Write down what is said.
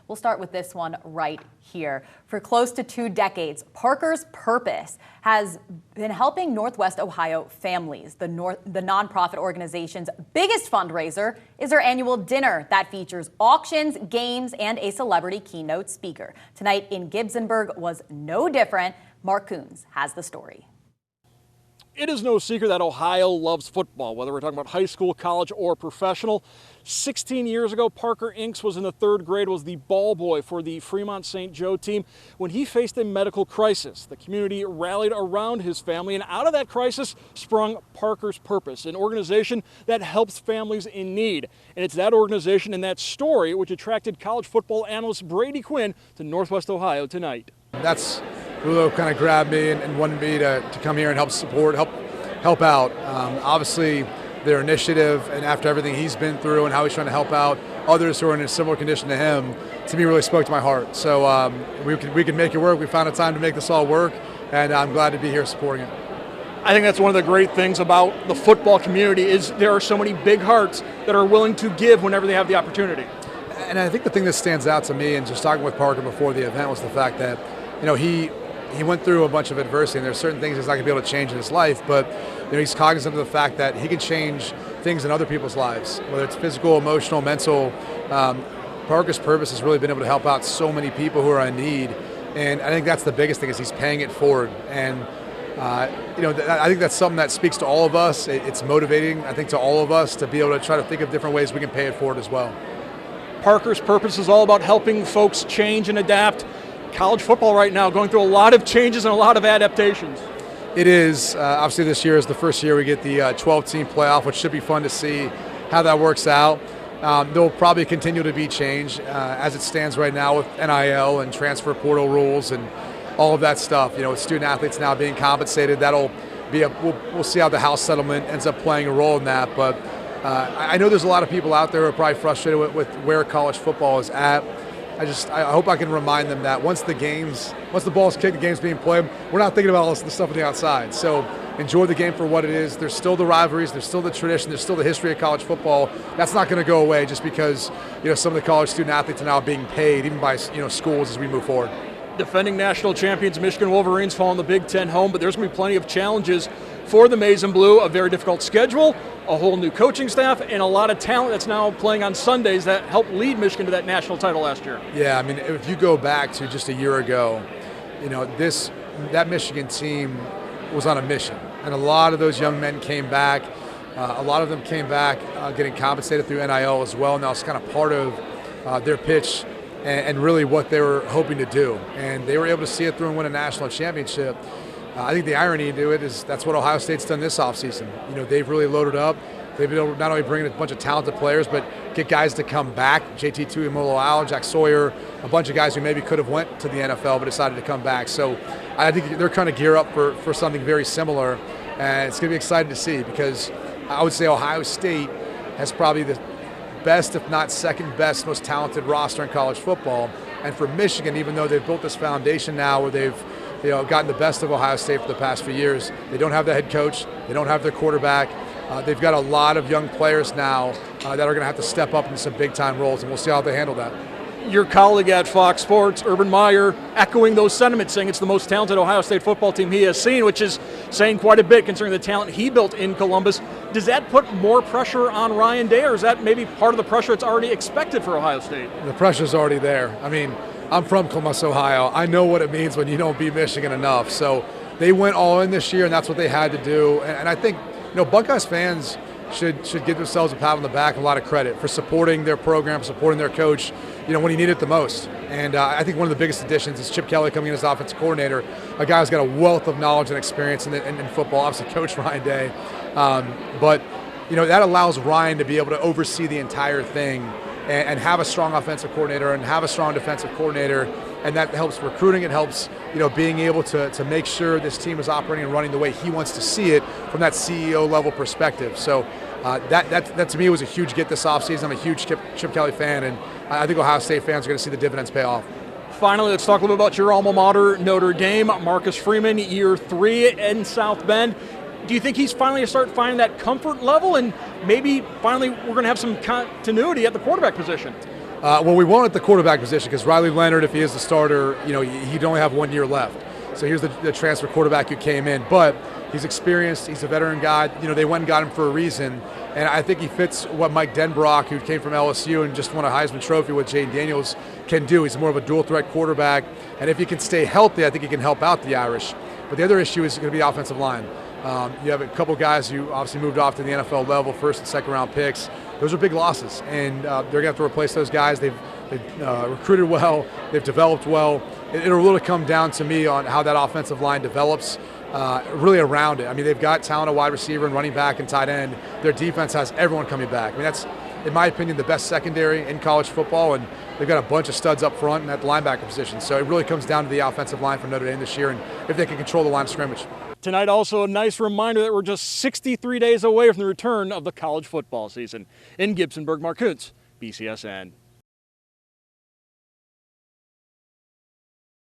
We'll start with this one right here. For close to 2 decades, Parker's purpose has been helping Northwest Ohio families. The nonprofit organization's biggest fundraiser is their annual dinner that features auctions, games, and a celebrity keynote speaker. Tonight in Gibsonburg was no different. Mark Coons has the story. It is no secret that Ohio loves football, whether we're talking about high school, college, or professional. 16 years ago, Parker Inks was in the 3rd grade, was the ball boy for the Fremont St. Joe team. When he faced a medical crisis, the community rallied around his family, and out of that crisis sprung Parker's Purpose, an organization that helps families in need. And it's that organization and that story which attracted college football analyst Brady Quinn to Northwest Ohio tonight. That's who kind of grabbed me and wanted me to come here and help support, help out. Obviously, their initiative and after everything he's been through and how he's trying to help out others who are in a similar condition to him, to me really spoke to my heart. So we can make it work. We found a time to make this all work, and I'm glad to be here supporting it. I think that's one of the great things about the football community is there are so many big hearts that are willing to give whenever they have the opportunity. And I think the thing that stands out to me, and just talking with Parker before the event, was the fact that, you know, he went through a bunch of adversity, and there's certain things he's not going to be able to change in his life, but you know, he's cognizant of the fact that he can change things in other people's lives, whether it's physical, emotional, mental. Parker's Purpose has really been able to help out so many people who are in need, and I think that's the biggest thing is he's paying it forward. And you know, I think that's something that speaks to all of us. It's motivating, I think, to all of us to be able to try to think of different ways we can pay it forward as well. Parker's Purpose is all about helping folks change and adapt. College football right now going through a lot of changes and a lot of adaptations. It is. Obviously this year is the first year we get the 12-team playoff, which should be fun to see how that works out. There will probably continue to be change as it stands right now with NIL and transfer portal rules and all of that stuff. You know, with student athletes now being compensated, that'll be we'll see how the House settlement ends up playing a role in that. But I know there's a lot of people out there who are probably frustrated with where college football is at. I hope I can remind them that once the ball's kicked, the game's being played, we're not thinking about all the stuff on the outside. So enjoy the game for what it is. There's still the rivalries, there's still the tradition, there's still the history of college football. That's not going to go away just because, you know, some of the college student athletes are now being paid, even by, you know, schools as we move forward. Defending national champions Michigan Wolverines fall in the Big Ten home, but there's going to be plenty of challenges for the Maize and Blue. A very difficult schedule, a whole new coaching staff, and a lot of talent that's now playing on Sundays that helped lead Michigan to that national title last year. Yeah, I mean, if you go back to just a year ago, you know, that Michigan team was on a mission, and a lot of those young men came back. A lot of them came back getting compensated through NIL as well, and that was kind of part of their pitch and really what they were hoping to do. And they were able to see it through and win a national championship. I think the irony to it is that's what Ohio State's done this offseason. You know, they've really loaded up. They've been able to not only bring in a bunch of talented players, but get guys to come back. JT Tuimoloau, Jack Sawyer, a bunch of guys who maybe could have went to the NFL but decided to come back. So I think they're trying to gear up for something very similar. And it's going to be exciting to see because I would say Ohio State has probably the best, if not second best, most talented roster in college football. And for Michigan, even though they've built this foundation now where they've gotten the best of Ohio State for the past few years, they don't have the head coach, they don't have their quarterback. They've got a lot of young players now that are going to have to step up into some big-time roles, and we'll see how they handle that. Your colleague at Fox Sports, Urban Meyer, echoing those sentiments, saying it's the most talented Ohio State football team he has seen, which is saying quite a bit considering the talent he built in Columbus. Does that put more pressure on Ryan Day, or is that maybe part of the pressure that's already expected for Ohio State? The pressure's already there. I mean, I'm from Columbus, Ohio. I know what it means when you don't beat Michigan enough. So they went all in this year, and that's what they had to do. And I think, you know, Buckeyes fans should give themselves a pat on the back and a lot of credit for supporting their program, supporting their coach, you know, when he needed it the most. And I think one of the biggest additions is Chip Kelly coming in as offensive coordinator, a guy who's got a wealth of knowledge and experience in football, obviously Coach Ryan Day. But, you know, that allows Ryan to be able to oversee the entire thing and have a strong offensive coordinator and have a strong defensive coordinator, and that helps recruiting. It helps, you know, being able to make sure this team is operating and running the way he wants to see it from that CEO level perspective. So that to me was a huge get this offseason. I'm a huge Chip Kelly fan, and I think Ohio State fans are going to see the dividends pay off. Finally, let's talk a little bit about your alma mater, Notre Dame. Marcus Freeman, year 3 in South Bend. Do you think he's finally going to start finding that comfort level, and maybe finally we're going to have some continuity at the quarterback position? Well, we won't at the quarterback position because Riley Leonard, if he is the starter, he'd only have 1 year left. So here's the transfer quarterback who came in, but he's experienced. He's a veteran guy. They went and got him for a reason, and I think he fits what Mike Denbrock, who came from LSU and just won a Heisman Trophy with Jaden Daniels, can do. He's more of a dual threat quarterback, and if he can stay healthy, I think he can help out the Irish. But the other issue is going to be the offensive line. You have a couple guys who obviously moved off to the NFL level, first and second round picks. Those are big losses, and they're going to have to replace those guys. They've recruited well, they've developed well. It'll really come down to me on how that offensive line develops really around it. I mean, they've got talent at wide receiver and running back and tight end. Their defense has everyone coming back. I mean, that's, in my opinion, the best secondary in college football, and they've got a bunch of studs up front and at the linebacker position. So it really comes down to the offensive line for Notre Dame this year and if they can control the line of scrimmage. Tonight, also a nice reminder that we're just 63 days away from the return of the college football season. In Gibsonburg, Mark Kuntz, BCSN.